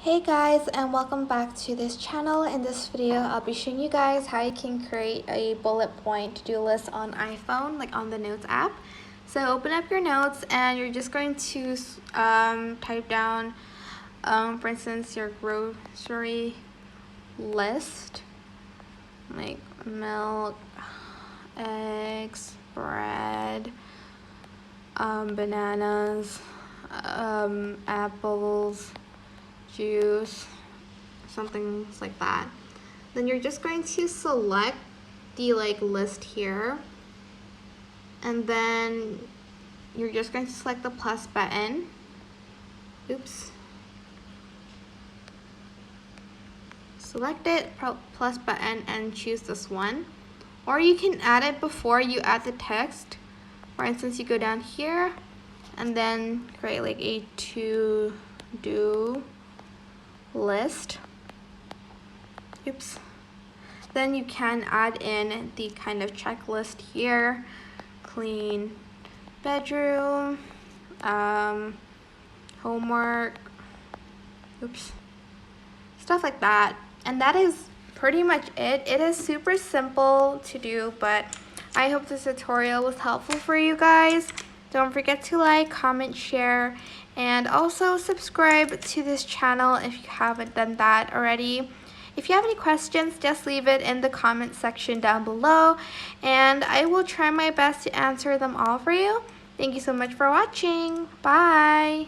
Hey guys, and welcome back to this channel. In this video I'll be showing you guys how you can create a bullet point to-do list on iPhone, like on the Notes app. So open up your notes and you're just going to type down for instance your grocery list, like milk, eggs, bread, bananas, apples, juice, something like that. Then you're just going to select the list here, and then you're just going to select the plus button. Select it, plus button, and choose this one. Or you can add it before you add the text. For instance, you go down here and then create like a to-do list. Then you can add in the kind of checklist here: clean bedroom, homework, stuff like that. And that is pretty much it. It is super simple to do, but I hope this tutorial was helpful for you guys. Don't forget to like, comment, share, and also subscribe to this channel if you haven't done that already. If you have any questions, just leave it in the comment section down below, and I will try my best to answer them all for you. Thank you so much for watching. Bye!